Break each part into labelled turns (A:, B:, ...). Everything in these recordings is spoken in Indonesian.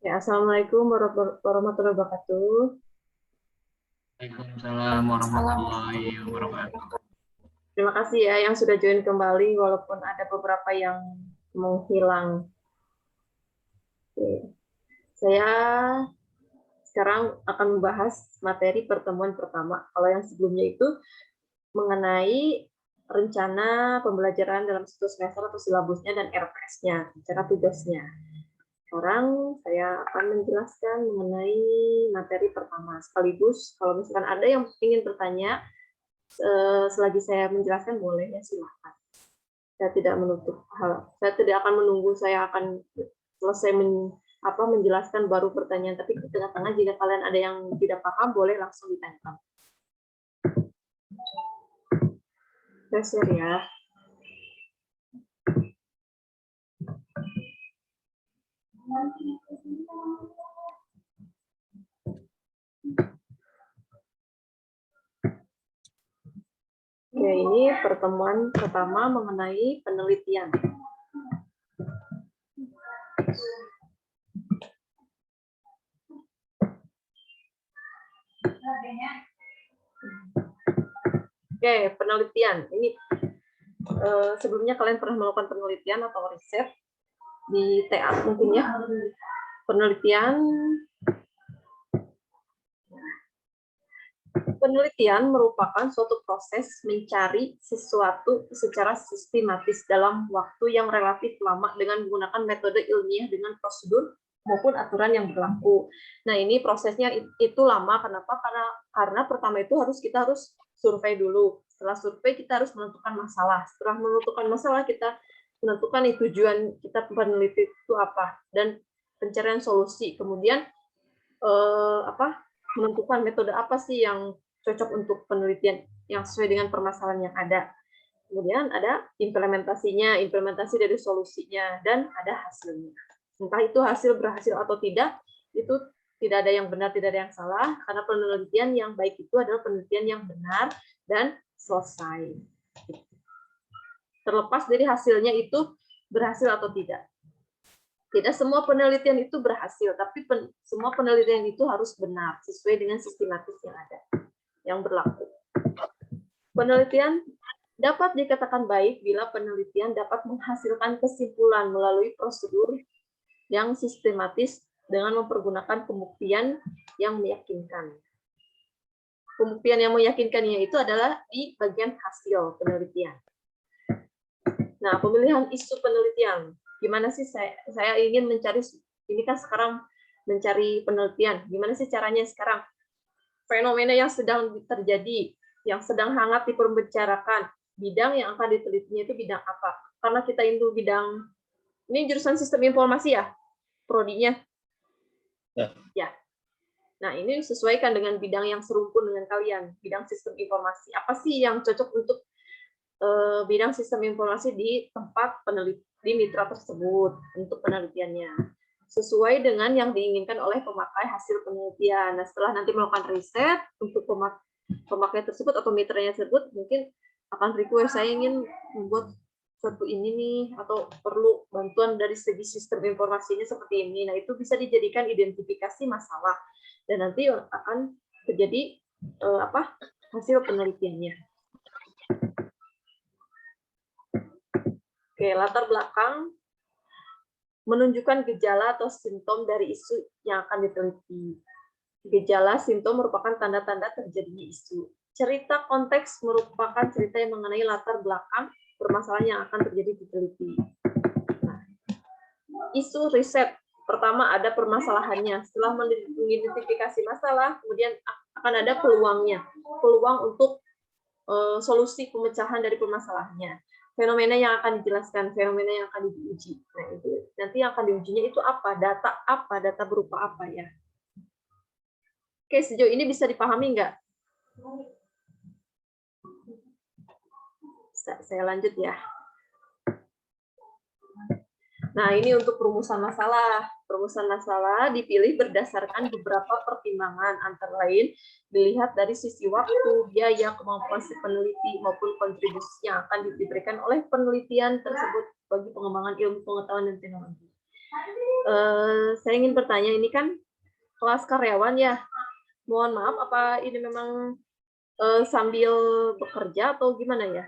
A: Ya, Assalamualaikum warahmatullahi wabarakatuh.
B: Waalaikumsalam warahmatullahi wabarakatuh.
A: Terima kasih ya yang sudah join kembali walaupun ada beberapa yang menghilang. Oke. Saya sekarang akan membahas materi pertemuan pertama. Kalau yang sebelumnya itu mengenai rencana pembelajaran dalam satu semester atau silabusnya dan RPS-nya, cara tugasnya. Sekarang saya akan menjelaskan mengenai materi pertama. Sekaligus kalau misalkan ada yang ingin bertanya, selagi saya menjelaskan boleh ya, silahkan. Saya tidak menutup hal. Saya tidak akan menunggu saya akan selesai menjelaskan baru pertanyaan. Tapi di tengah-tengah jika kalian ada yang tidak paham boleh langsung ditanyakan. Saya share ya. Oke, ini pertemuan pertama mengenai penelitian. Oke, penelitian. Ini sebelumnya kalian pernah melakukan penelitian atau riset di TA mungkin ya. Penelitian merupakan suatu proses mencari sesuatu secara sistematis dalam waktu yang relatif lama dengan menggunakan metode ilmiah dengan prosedur maupun aturan yang berlaku. Nah, ini prosesnya itu lama. Kenapa? Karena pertama itu kita harus survei dulu. Setelah survei kita harus menentukan masalah. Setelah menentukan masalah kita menentukan tujuan kita peneliti itu apa dan pencarian solusi. Kemudian menentukan metode apa sih yang cocok untuk penelitian yang sesuai dengan permasalahan yang ada. Kemudian ada implementasinya, implementasi dari solusinya, dan ada hasilnya. Entah itu hasil berhasil atau tidak, itu tidak ada yang benar, tidak ada yang salah, karena penelitian yang baik itu adalah penelitian yang benar dan selesai. Terlepas dari hasilnya itu berhasil atau tidak. Tidak semua penelitian itu berhasil, tapi semua penelitian itu harus benar, sesuai dengan sistematis yang ada, yang berlaku. Penelitian dapat dikatakan baik bila penelitian dapat menghasilkan kesimpulan melalui prosedur yang sistematis dengan mempergunakan pembuktian yang meyakinkan. Pembuktian yang meyakinkannya itu adalah di bagian hasil penelitian. Nah, pemilihan isu penelitian. Gimana sih saya ingin mencari, ini kan sekarang mencari penelitian. Gimana sih caranya sekarang? Fenomena yang sedang terjadi, yang sedang hangat diperbicarakan, bidang yang akan ditelitinya itu bidang apa? Karena kita itu bidang, ini jurusan sistem informasi ya, prodinya? Ya. Nah, ini disesuaikan dengan bidang yang serumpun dengan kalian, bidang sistem informasi. Apa sih yang cocok untuk bidang sistem informasi di tempat peneliti, di mitra tersebut untuk penelitiannya sesuai dengan yang diinginkan oleh pemakai hasil penelitian. Nah, setelah nanti melakukan riset untuk pemakai tersebut atau mitranya tersebut, mungkin akan request saya ingin membuat suatu ini nih, atau perlu bantuan dari segi sistem informasinya seperti ini. Nah, itu bisa dijadikan identifikasi masalah dan nanti akan terjadi hasil penelitiannya. Oke, latar belakang menunjukkan gejala atau simptom dari isu yang akan diteliti. Gejala, simptom merupakan tanda-tanda terjadinya isu. Cerita konteks merupakan cerita yang mengenai latar belakang permasalahan yang akan terjadi diteliti. Nah, isu riset, pertama ada permasalahannya. Setelah mengidentifikasi masalah, kemudian akan ada peluangnya. Peluang untuk solusi pemecahan dari permasalahannya. Fenomena yang akan dijelaskan, fenomena yang akan diuji. Nah, itu nanti yang akan diujinya itu apa? Data berupa apa ya? Oke, sejauh ini bisa dipahami nggak? Saya lanjut ya. Nah, ini untuk perumusan masalah. Perumusan masalah dipilih berdasarkan beberapa pertimbangan, antara lain dilihat dari sisi waktu, biaya, kemampuan si peneliti, maupun kontribusi yang akan diberikan oleh penelitian tersebut bagi pengembangan ilmu pengetahuan dan teknologi. Saya ingin bertanya, ini kan kelas karyawan ya. Mohon maaf, apa ini memang sambil bekerja atau gimana ya?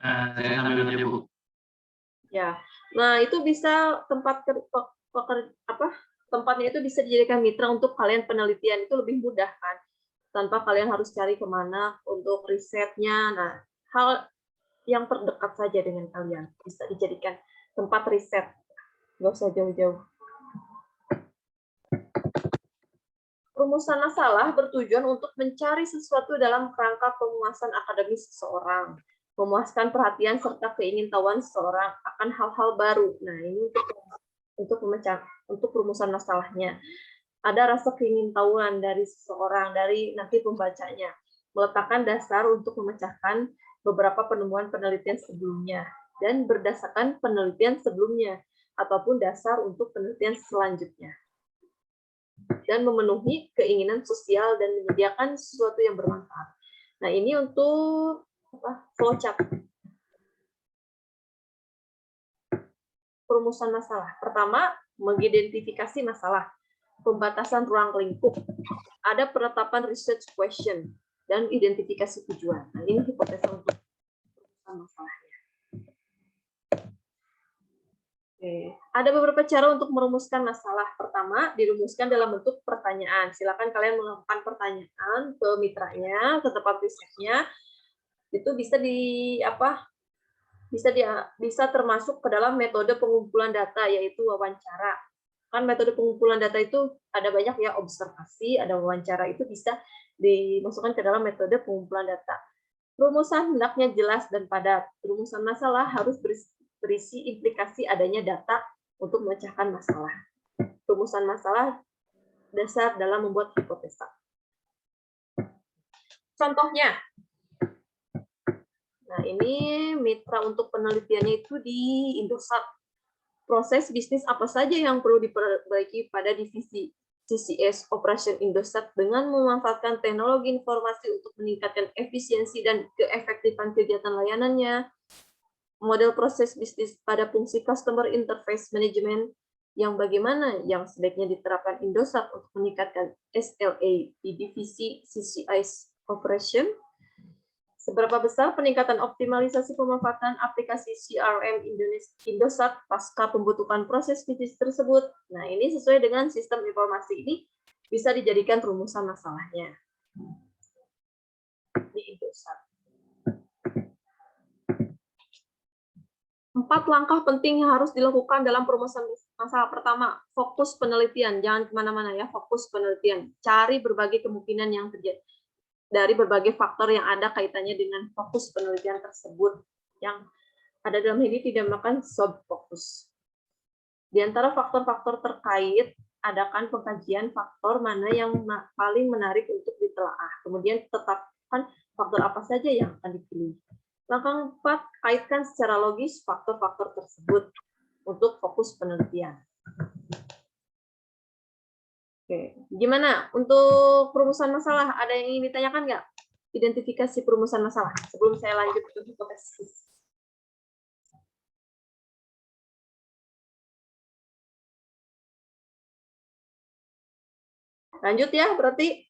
B: Saya sambil kerja, Bu.
A: Ya. Nah, itu bisa tempatnya itu bisa dijadikan mitra untuk kalian penelitian, itu lebih mudah kan, tanpa kalian harus cari kemana untuk risetnya. Nah, hal yang terdekat saja dengan kalian bisa dijadikan tempat riset, nggak usah jauh-jauh. Rumusan masalah bertujuan untuk mencari sesuatu dalam kerangka pemuasan akademis seseorang, memuaskan perhatian serta keingintahuan seseorang akan hal-hal baru. Nah, ini untuk rumusan masalahnya. Ada rasa keingintahuan dari seseorang, dari nanti pembacanya, meletakkan dasar untuk memecahkan beberapa penemuan penelitian sebelumnya, dan berdasarkan penelitian sebelumnya, ataupun dasar untuk penelitian selanjutnya. Dan memenuhi keinginan sosial dan menyediakan sesuatu yang bermanfaat. Nah, ini untuk flowchart. Perumusan masalah. Pertama, mengidentifikasi masalah. Pembatasan ruang lingkup, ada penetapan research question, dan identifikasi tujuan. Nah, ini hipotesa untuk masalahnya. Oke. Ada beberapa cara untuk merumuskan masalah. Pertama, dirumuskan dalam bentuk pertanyaan. Silakan kalian melakukan pertanyaan ke mitranya, ke tempat risetnya. Itu bisa termasuk ke dalam metode pengumpulan data, yaitu wawancara. Kan metode pengumpulan data itu ada banyak ya, observasi, ada wawancara, itu bisa dimasukkan ke dalam metode pengumpulan data. Rumusan hendaknya jelas dan padat. Rumusan masalah harus berisi implikasi adanya data untuk memecahkan masalah. Rumusan masalah dasar dalam membuat hipotesa. Contohnya, nah ini mitra untuk penelitiannya itu di Indosat. Proses bisnis apa saja yang perlu diperbaiki pada divisi CCS Operation Indosat dengan memanfaatkan teknologi informasi untuk meningkatkan efisiensi dan keefektifan kegiatan layanannya. Model proses bisnis pada fungsi Customer Interface Management yang bagaimana yang sebaiknya diterapkan Indosat untuk meningkatkan SLA di divisi CCS Operation. Seberapa besar peningkatan optimalisasi pemanfaatan aplikasi CRM Indosat pasca pembentukan proses bisnis tersebut? Nah, ini sesuai dengan sistem informasi ini bisa dijadikan rumusan masalahnya di Indosat. 4 langkah penting yang harus dilakukan dalam perumusan masalah. Pertama, fokus penelitian. Jangan kemana-mana ya, fokus penelitian. Cari berbagai kemungkinan yang terjadi dari berbagai faktor yang ada kaitannya dengan fokus penelitian tersebut. Yang ada dalam ini tidak memakan sub-fokus. Di antara faktor-faktor terkait, adakan pengkajian faktor mana yang paling menarik untuk ditelaah. Kemudian tetapkan faktor apa saja yang akan dipilih. Langkah 4, kaitkan secara logis faktor-faktor tersebut untuk fokus penelitian. Oke, gimana untuk perumusan masalah? Ada yang ingin ditanyakan nggak? Identifikasi perumusan masalah sebelum saya lanjut ke hipotesis. Lanjut ya, berarti.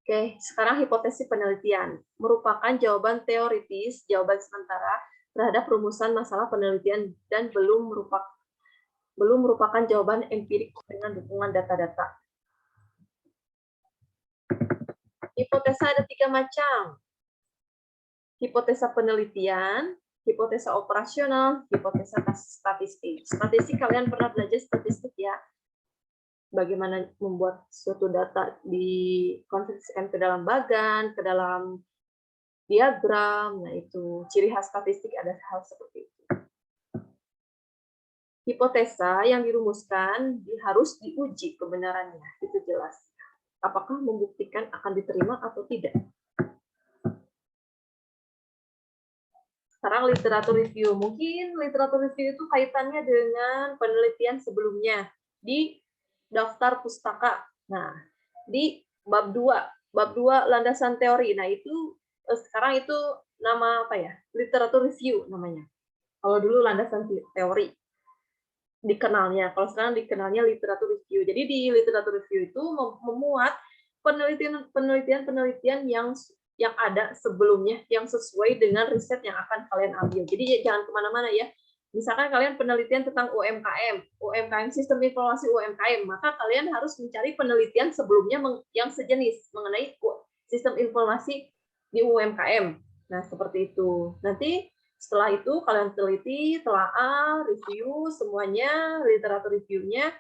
A: Oke, sekarang hipotesis penelitian merupakan jawaban teoritis, jawaban sementara terhadap rumusan masalah penelitian dan belum merupakan jawaban empirik dengan dukungan data-data. Hipotesa ada 3 macam. Hipotesa penelitian, hipotesa operasional, hipotesa statistik. Statistik kalian pernah belajar statistik ya? Bagaimana membuat suatu data dikonversikan ke dalam bagan, ke dalam diagram. Nah, itu ciri khas statistik, ada hal seperti itu. Hipotesa yang dirumuskan harus diuji kebenarannya, itu jelas. Apakah membuktikan akan diterima atau tidak. Sekarang literatur review. Mungkin literatur review itu kaitannya dengan penelitian sebelumnya di daftar pustaka. Nah, di bab 2 landasan teori. Nah, itu sekarang itu nama apa ya? Literatur review namanya. Kalau dulu landasan teori dikenalnya, kalau sekarang dikenalnya literatur review. Jadi di literatur review itu memuat penelitian yang ada sebelumnya yang sesuai dengan riset yang akan kalian ambil. Jadi jangan kemana-mana ya. Misalkan kalian penelitian tentang UMKM sistem informasi UMKM, maka kalian harus mencari penelitian sebelumnya yang sejenis mengenai sistem informasi di UMKM. Nah, seperti itu. Nanti setelah itu kalian teliti, telaah, review semuanya, literatur reviewnya,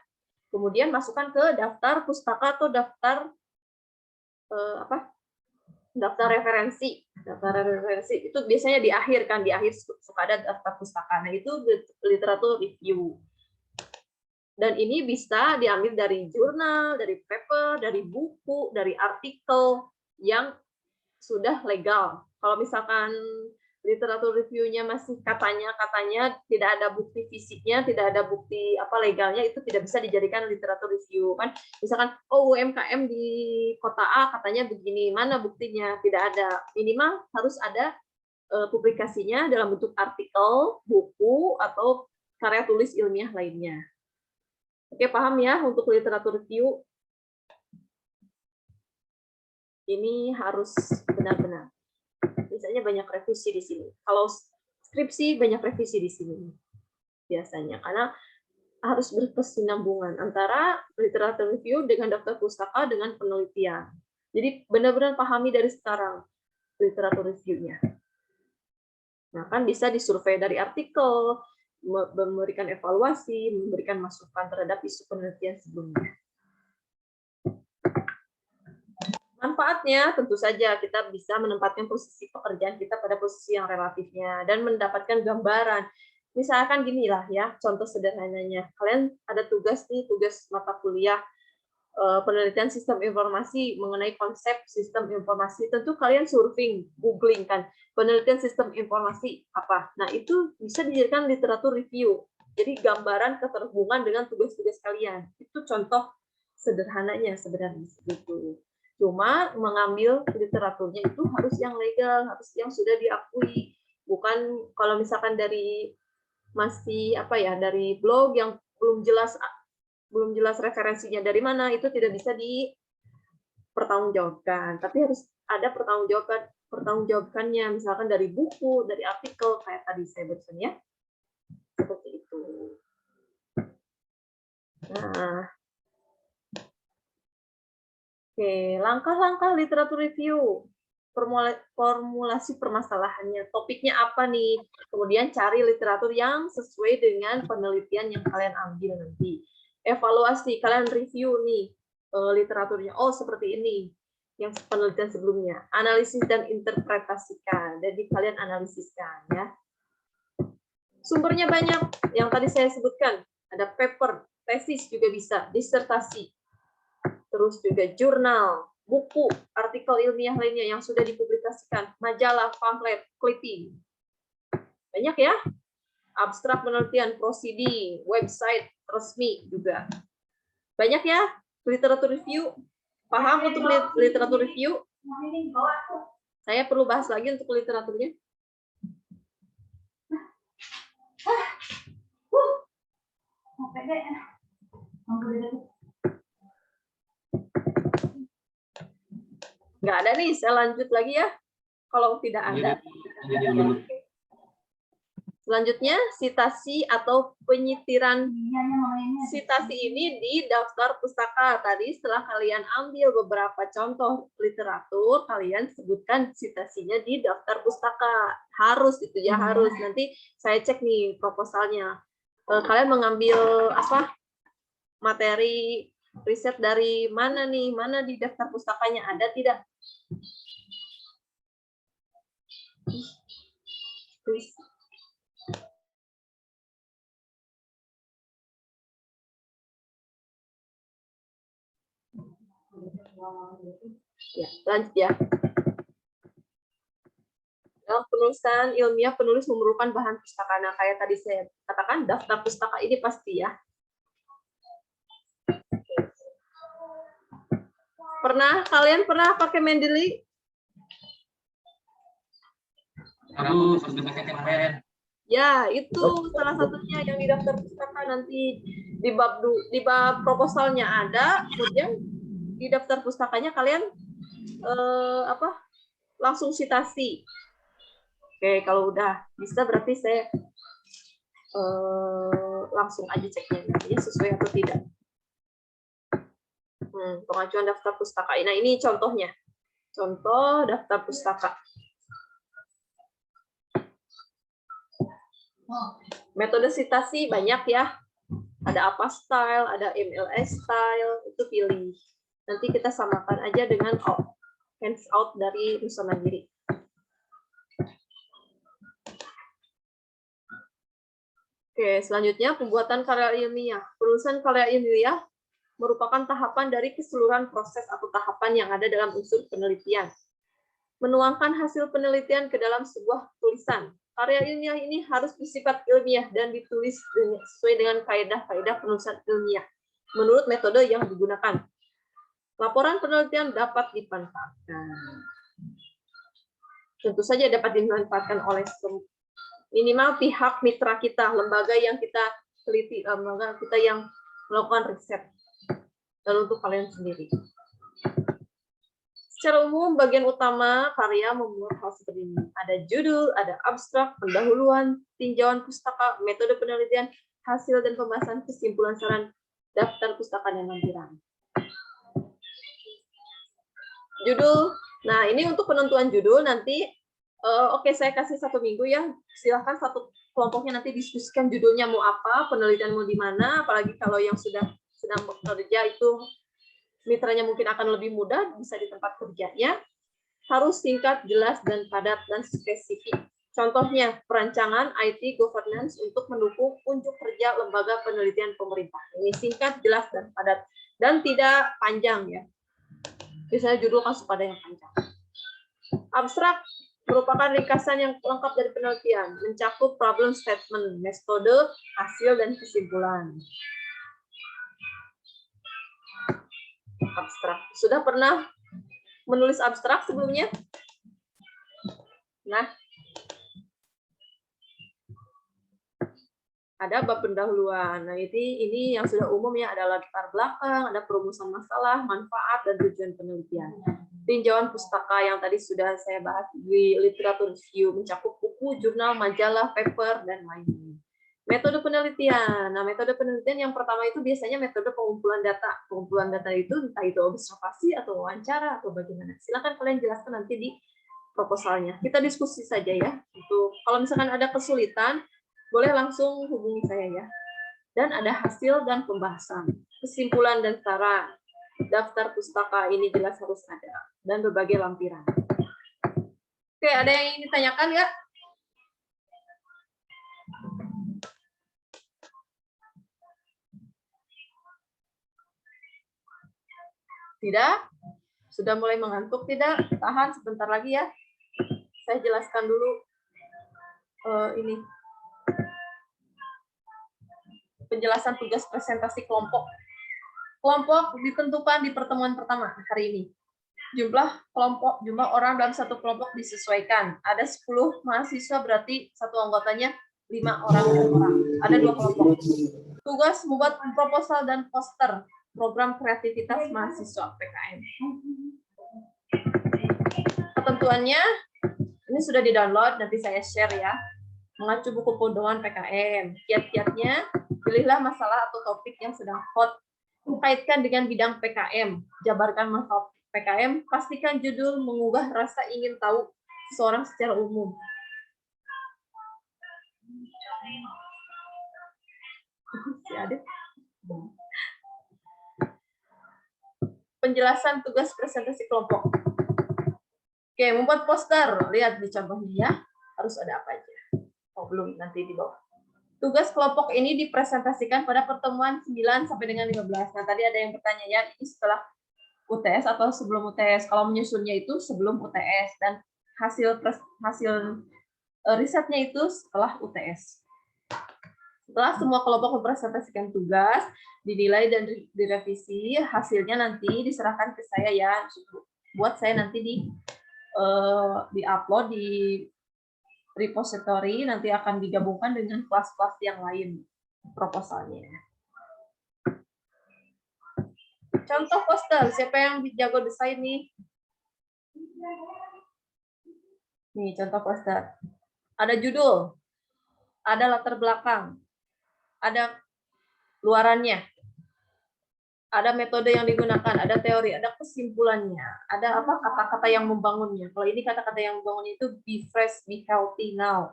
A: kemudian masukkan ke daftar pustaka atau daftar daftar referensi. Daftar referensi itu biasanya di akhir kan, di akhir suka ada daftar pustaka. Nah, itu literatur review. Dan ini bisa diambil dari jurnal, dari paper, dari buku, dari artikel yang sudah legal. Kalau misalkan literatur review-nya masih katanya tidak ada bukti fisiknya, tidak ada bukti legalnya, itu tidak bisa dijadikan literatur review kan. Misalkan UMKM di kota A katanya begini, mana buktinya? Tidak ada. Minimal harus ada publikasinya dalam bentuk artikel, buku, atau karya tulis ilmiah lainnya. Oke, paham ya untuk literatur review? Ini harus benar-benar. Biasanya banyak revisi di sini. Kalau skripsi banyak revisi di sini biasanya, karena harus berkesinambungan antara literatur review dengan daftar pustaka dengan penelitian. Jadi benar-benar pahami dari sekarang literatur review-nya. Nah, kan bisa disurvei dari artikel, memberikan evaluasi, memberikan masukan terhadap isu penelitian sebelumnya. Manfaatnya tentu saja kita bisa menempatkan posisi pekerjaan kita pada posisi yang relatifnya dan mendapatkan gambaran. Misalkan ginilah ya, contoh sederhananya. Kalian ada tugas mata kuliah penelitian sistem informasi mengenai konsep sistem informasi. Tentu kalian surfing, googling kan, penelitian sistem informasi apa. Nah, itu bisa dijadikan literatur review. Jadi gambaran keterhubungan dengan tugas-tugas kalian. Itu contoh sederhananya sebenarnya gitu. Cuma mengambil literaturnya itu harus yang legal, harus yang sudah diakui. Bukan kalau misalkan dari masih dari blog yang belum jelas referensinya dari mana, itu tidak bisa dipertanggungjawabkan. Tapi harus ada pertanggungjawabkannya, misalkan dari buku, dari artikel kayak tadi saya barusan ya. Seperti itu. Nah, oke, langkah-langkah literatur review. Formulasi permasalahannya, topiknya apa nih, kemudian cari literatur yang sesuai dengan penelitian yang kalian ambil nanti. Evaluasi, kalian review nih literaturnya, oh seperti ini, yang penelitian sebelumnya. Analisis dan interpretasikan, jadi kalian analisiskan ya. Sumbernya banyak, yang tadi saya sebutkan, ada paper, tesis juga bisa, disertasi, terus juga jurnal, buku, artikel ilmiah lainnya yang sudah dipublikasikan, majalah, pamflet, clipping. Banyak ya. Abstrak penelitian, proceeding, website resmi juga. Banyak ya literatur review. Paham untuk literatur review? Saya perlu bahas lagi untuk literaturnya. Nggak ada nih, saya lanjut lagi ya. Kalau tidak ada. Selanjutnya, sitasi atau penyitiran. Sitasi ini di daftar pustaka. Tadi setelah kalian ambil beberapa contoh literatur, kalian sebutkan sitasinya di daftar pustaka. Harus itu ya, harus. Nanti saya cek nih proposalnya. Kalian mengambil materi riset dari mana nih? Mana di daftar pustakanya? Ada tidak? Ya, lanjut ya. Dalam penulisan ilmiah, penulis memerlukan bahan pustaka. Nah, kayak tadi saya katakan, daftar pustaka ini pasti ya. Kalian pernah pakai Mendeley?
B: Bu, sebenarnya kemarin.
A: Ya, itu salah satunya yang di daftar pustaka nanti di bab proposalnya ada, kemudian di daftar pustakanya kalian langsung citasi. Oke, kalau udah bisa berarti saya langsung aja ceknya nantinya sesuai atau tidak. Pengajuan daftar pustaka. Nah, ini contohnya. Contoh daftar pustaka. Metode citasi banyak ya. Ada apa style, ada MLS style, itu pilih. Nanti kita samakan aja dengan hands out dari Nusa Mandiri. Oke, selanjutnya pembuatan karya ilmiah. Penulisan karya ilmiah merupakan tahapan dari keseluruhan proses atau tahapan yang ada dalam unsur penelitian. Menuangkan hasil penelitian ke dalam sebuah tulisan. Karya ilmiah ini harus bersifat ilmiah dan ditulis sesuai dengan kaidah-kaidah penulisan ilmiah menurut metode yang digunakan. Laporan penelitian dapat dimanfaatkan. Tentu saja dapat dimanfaatkan oleh minimal pihak mitra kita, lembaga yang kita teliti, lembaga kita yang melakukan riset. Dan untuk kalian sendiri. Secara umum, bagian utama karya memuat hal seperti ini. Ada judul, ada abstrak, pendahuluan, tinjauan pustaka, metode penelitian, hasil dan pembahasan, kesimpulan saran, daftar pustaka, dan lampiran. Judul, nah ini untuk penentuan judul nanti, oke, saya kasih 1 minggu ya, silahkan satu kelompoknya nanti diskusikan judulnya mau apa, penelitian mau di mana, apalagi kalau yang sedang bekerja itu mitranya mungkin akan lebih mudah, bisa di tempat kerjanya, harus singkat, jelas, dan padat, dan spesifik. Contohnya, perancangan IT governance untuk mendukung unjuk kerja lembaga penelitian pemerintah. Ini singkat, jelas, dan padat, dan tidak panjang ya. Biasanya judul kan suka ada yang panjang. Abstrak merupakan ringkasan yang lengkap dari penelitian, mencakup problem statement, metode, hasil, dan kesimpulan. Abstrak. Sudah pernah menulis abstrak sebelumnya? Nah, ada bab pendahuluan. Nah, ini yang sudah umum ya, ada latar belakang, ada perumusan masalah, manfaat, dan tujuan penelitian. Tinjauan pustaka yang tadi sudah saya bahas di literatur review, mencakup buku, jurnal, majalah, paper, dan lain-lain. Metode penelitian. Nah, metode penelitian yang pertama itu biasanya metode pengumpulan data. Pengumpulan data itu entah itu observasi atau wawancara atau bagaimana. Silakan kalian jelaskan nanti di proposalnya. Kita diskusi saja ya. Untuk kalau misalkan ada kesulitan, boleh langsung hubungi saya ya. Dan ada hasil dan pembahasan, kesimpulan dan saran. Daftar pustaka ini jelas harus ada dan berbagai lampiran. Oke, ada yang ingin ditanyakan ya? Tidak? Sudah mulai mengantuk tidak? Tahan sebentar lagi ya. Saya jelaskan dulu ini. Penjelasan tugas presentasi kelompok. Kelompok ditentukan di pertemuan pertama hari ini. Jumlah orang dalam satu kelompok disesuaikan. Ada 10 mahasiswa berarti satu anggotanya 5 orang. Ada 2 kelompok. Tugas membuat proposal dan poster program kreativitas mahasiswa PKM. Ketentuannya ini sudah di-download, nanti saya share ya. Mengacu buku panduan PKM. Kiat-kiatnya, pilihlah masalah atau topik yang sedang hot. Kaitkan dengan bidang PKM. Jabarkan masalah PKM, pastikan judul mengubah rasa ingin tahu seseorang secara umum. Si Adit. Penjelasan tugas presentasi kelompok. Oke, membuat poster. Lihat di contohnya ya. Harus ada apa aja. Oh, belum, nanti di bawah. Tugas kelompok ini dipresentasikan pada pertemuan 9 sampai dengan 15. Nah, tadi ada yang bertanya ya, ini setelah UTS atau sebelum UTS? Kalau menyusunnya itu sebelum UTS dan hasil risetnya itu setelah UTS. Setelah semua kelompok mempresentasikan tugas, dinilai dan direvisi, hasilnya nanti diserahkan ke saya ya, buat saya nanti di upload di repository nanti akan digabungkan dengan kelas-kelas yang lain proposalnya. Contoh poster, siapa yang jago desain nih? Nih, contoh poster. Ada judul, ada latar belakang, ada luarannya, ada metode yang digunakan, ada teori, ada kesimpulannya, ada apa kata-kata yang membangunnya. Kalau ini kata-kata yang membangunnya itu be fresh, be healthy now,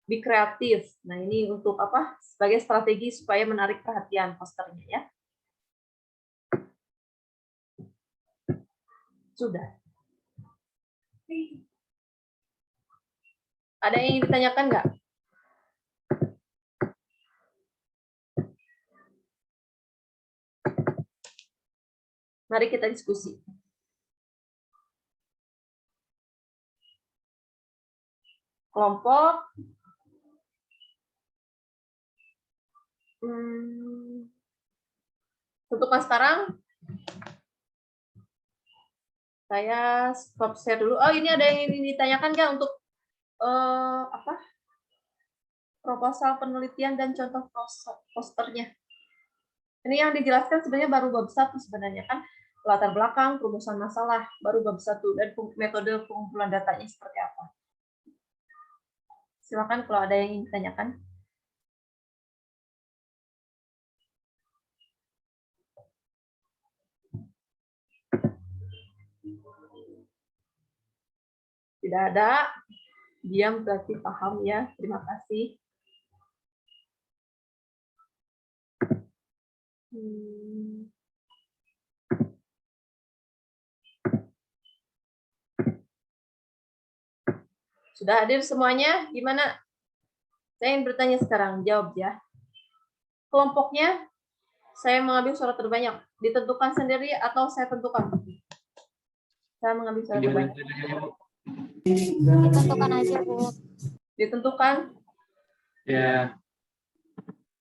A: be kreatif. Nah, ini untuk apa? Sebagai strategi supaya menarik perhatian posternya ya. Sudah. Ada yang ingin ditanyakan nggak? Mari kita diskusi. Kelompok. Tentukan sekarang. Saya stop share dulu. Oh, ini ada yang ingin ditanyakan nggak untuk apa? Proposal penelitian dan contoh posternya. Ini yang dijelaskan sebenarnya baru bab 1 sebenarnya kan, latar belakang, perumusan masalah, baru bab 1 dan metode pengumpulan datanya seperti apa. Silakan kalau ada yang ingin ditanyakan. Tidak ada. Diam berarti paham ya. Terima kasih. Sudah hadir semuanya? Gimana? Saya ingin bertanya sekarang. Jawab ya. Kelompoknya saya mengambil suara terbanyak. Ditentukan sendiri atau saya tentukan? Saya mengambil suara terbanyak.
C: Ditentukan aja, Bu.
A: Ditentukan?
B: Ya.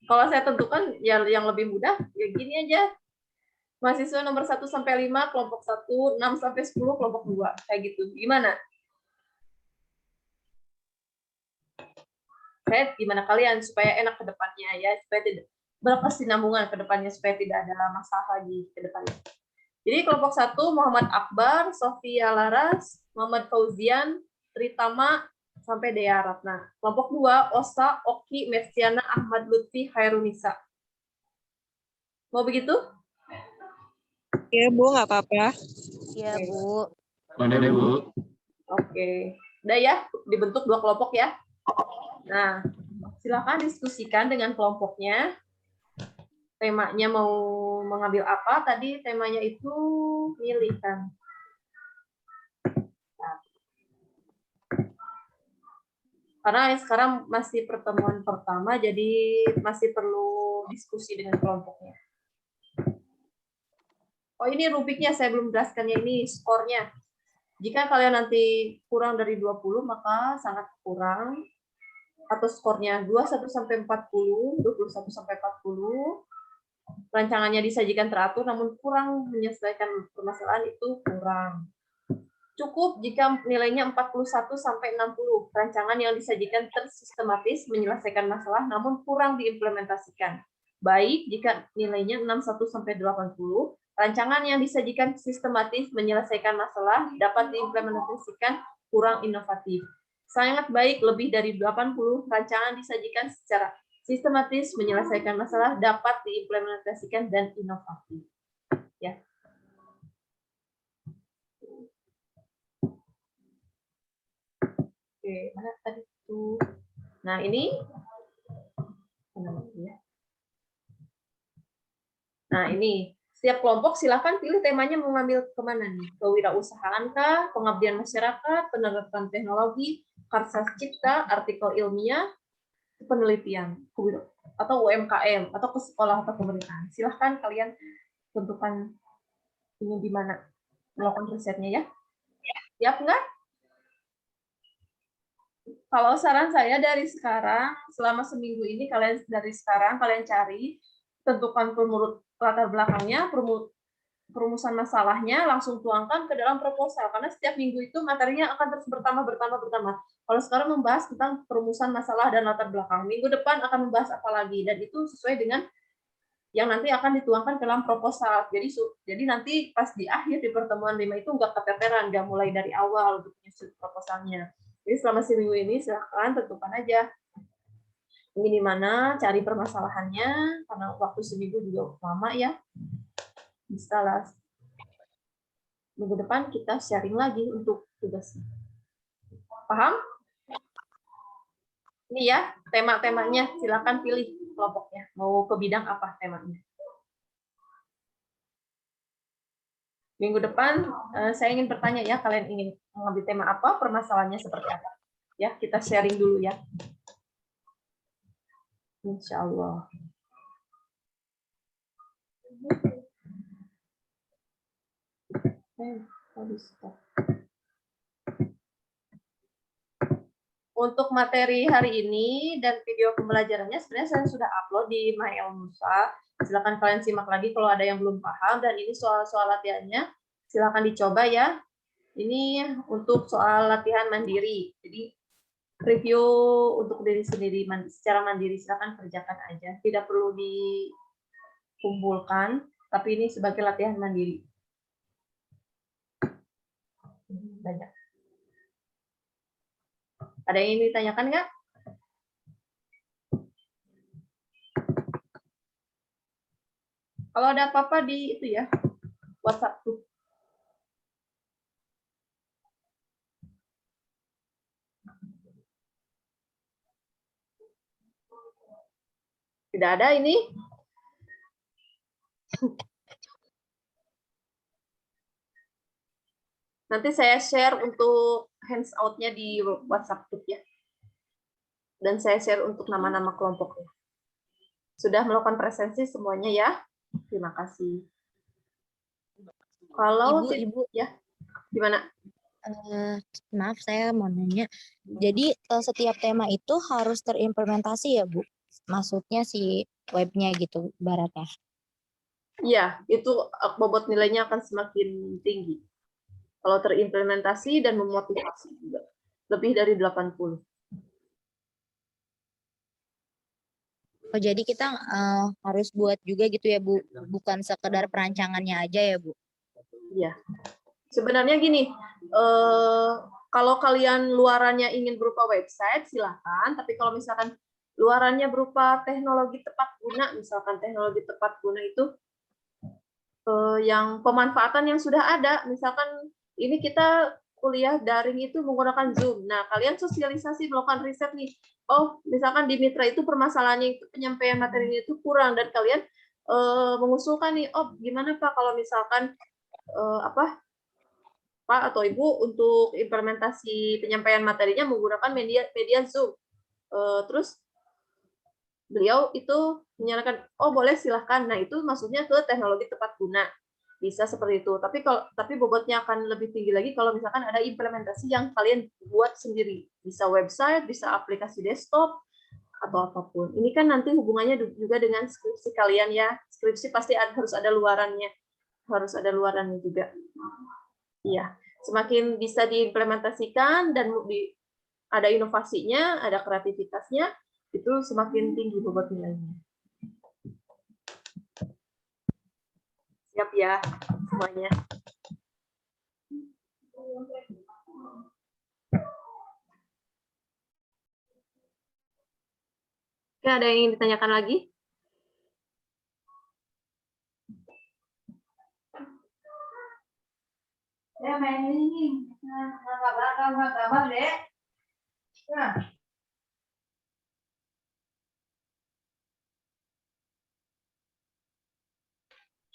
A: Kalau saya tentukan ya yang lebih mudah, ya gini aja. Mahasiswa nomor 1 sampai 5 kelompok 1, 6 sampai 10 kelompok 2. Kayak gitu. Gimana? Gimana kalian supaya enak ke depannya ya, supaya tidak berkesinambungan ke depannya, supaya tidak ada masalah lagi ke depannya. Jadi kelompok 1 Muhammad Akbar, Sofia Laras, Muhammad Fauzian, Tritama sampai Dea Ratna. Kelompok 2 Osa, Oki, Merciana, Ahmad Lutfi, Hairunisa. Mau begitu?
D: Iya, Bu, nggak apa-apa.
C: Iya, Bu.
B: Boleh, Bu.
A: Oke. Udah ya, dibentuk 2 kelompok ya. Nah, silakan diskusikan dengan kelompoknya. Temanya mau mengambil apa? Tadi temanya itu milih kan. Karena sekarang masih pertemuan pertama, jadi masih perlu diskusi dengan kelompoknya. Oh, ini rubriknya saya belum jelaskannya, ini skornya. Jika kalian nanti kurang dari 20, maka sangat kurang. Atau skornya 21 sampai 40, 21 sampai 40. Rancangannya disajikan teratur, namun kurang menyelesaikan permasalahan itu kurang. Cukup jika nilainya 41 sampai 60. Rancangan yang disajikan tersistematis menyelesaikan masalah, namun kurang diimplementasikan. Baik jika nilainya 61 sampai 80. Rancangan yang disajikan sistematis menyelesaikan masalah dapat diimplementasikan, kurang inovatif. Sangat baik lebih dari 80. Rancangan disajikan secara sistematis menyelesaikan masalah dapat diimplementasikan dan inovatif. Ya. Oke, mana tadi tuh? Nah, ini. Nah, ini. Setiap kelompok silakan pilih temanya mau ngambil kemana nih? Kewirausahaan kah, pengabdian masyarakat, penerapan teknologi, karya cipta, artikel ilmiah, penelitian, atau UMKM, atau ke sekolah atau pemerintahan. Silahkan kalian tentukan ini di mana melakukan risetnya ya. Siap nggak? Kalau saran saya dari sekarang, selama seminggu ini kalian dari sekarang kalian cari, tentukan latar belakangnya, perumusan masalahnya langsung tuangkan ke dalam proposal, karena setiap minggu itu materinya akan terus bertambah. Kalau sekarang membahas tentang perumusan masalah dan latar belakang, minggu depan akan membahas apa lagi, dan itu sesuai dengan yang nanti akan dituangkan ke dalam proposal. Jadi nanti pas di akhir di pertemuan 5 itu nggak keteteran, nggak mulai dari awal untuk menyusun proposalnya. Jadi selama seminggu ini silahkan tentukan aja ini di mana, cari permasalahannya, karena waktu seminggu juga lama ya. Bisa lah. Minggu depan kita sharing lagi untuk tugasnya. Paham? Ini ya tema-temanya, silakan pilih kelompoknya. Mau ke bidang apa temanya? Minggu depan saya ingin bertanya ya, kalian ingin mengambil tema apa, permasalahannya seperti apa? Ya, kita sharing dulu ya. Insya Allah. Untuk materi hari ini dan video pembelajarannya sebenarnya saya sudah upload di MyElmusa. Silakan kalian simak lagi kalau ada yang belum paham, dan ini soal-soal latihannya silakan dicoba ya. Ini untuk soal latihan mandiri. Jadi review untuk diri sendiri secara mandiri, silakan kerjakan aja. Tidak perlu dikumpulkan, tapi ini sebagai latihan mandiri. Banyak. Ada yang ingin ditanyakan nggak? Kalau ada apa-apa di itu ya, WhatsApp tuh. Tidak ada ini. Nanti saya share untuk handout-nya di WhatsApp group ya. Dan saya share untuk nama-nama kelompoknya. Sudah melakukan presensi semuanya ya. Terima kasih. Kalau
C: Ibu,
A: ya, gimana?
C: maaf saya mau nanya. Jadi setiap tema itu harus terimplementasi ya Bu? Maksudnya si webnya gitu, baratnya.
A: Iya, itu bobot nilainya akan semakin tinggi. Kalau terimplementasi dan memotivasi juga. Lebih dari 80.
C: Oh, jadi kita harus buat juga gitu ya Bu? Bukan sekedar perancangannya aja ya Bu?
A: Iya. Sebenarnya gini, kalau kalian luarannya ingin berupa website, silakan. Tapi kalau misalkan luarannya berupa teknologi tepat guna, misalkan teknologi tepat guna itu yang pemanfaatan yang sudah ada. Misalkan ini kita kuliah daring itu menggunakan Zoom. Nah, kalian sosialisasi, melakukan riset nih. Oh, misalkan di Mitra itu permasalahannya itu penyampaian materinya itu kurang, dan kalian mengusulkan nih, oh gimana Pak kalau misalkan Pak atau Ibu untuk implementasi penyampaian materinya menggunakan media Zoom. Terus beliau itu menyarankan, oh boleh silahkan. Nah itu maksudnya ke teknologi tepat guna, bisa seperti itu. Tapi bobotnya akan lebih tinggi lagi kalau misalkan ada implementasi yang kalian buat sendiri, bisa website, bisa aplikasi desktop atau apapun. Ini kan nanti hubungannya juga dengan skripsi kalian ya. Skripsi pasti harus ada luarannya, juga. Iya, semakin bisa diimplementasikan dan ada inovasinya, ada kreativitasnya, itu semakin tinggi bobot nilainya. Siap ya semuanya. Oke, ada yang ingin ditanyakan lagi? Ya, main ini. Gambar, Dek. Nah.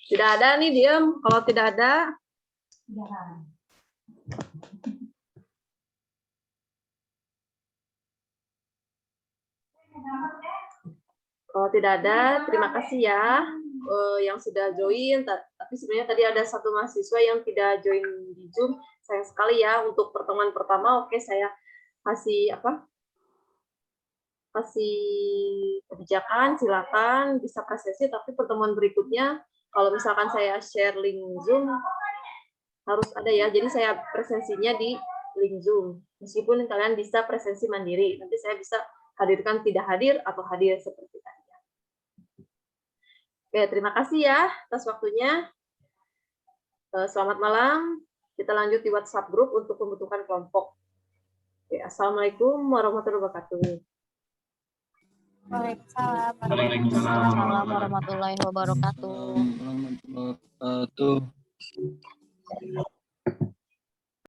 A: Tidak ada nih, diam. Kalau tidak ada, kalau tidak ada, terima kasih ya yang sudah join. Tapi sebenarnya tadi ada satu mahasiswa yang tidak join di Zoom. Sayang sekali ya untuk pertemuan pertama. Oke, saya kasih kebijakan, silakan bisa presesi. Tapi pertemuan berikutnya Kalau misalkan saya share link Zoom, harus ada ya. Jadi saya presensinya di link Zoom. Meskipun kalian bisa presensi mandiri, nanti saya bisa hadirkan tidak hadir atau hadir seperti tadi. Oke, terima kasih ya atas waktunya. Selamat malam. Kita lanjut di WhatsApp group untuk pembentukan kelompok. Oke, Assalamualaikum warahmatullahi wabarakatuh.
C: Waalaikumsalam
B: Waalaikumsalam
C: warahmatullahi wabarakatuh.
B: warahmatullahi wabarakatuh.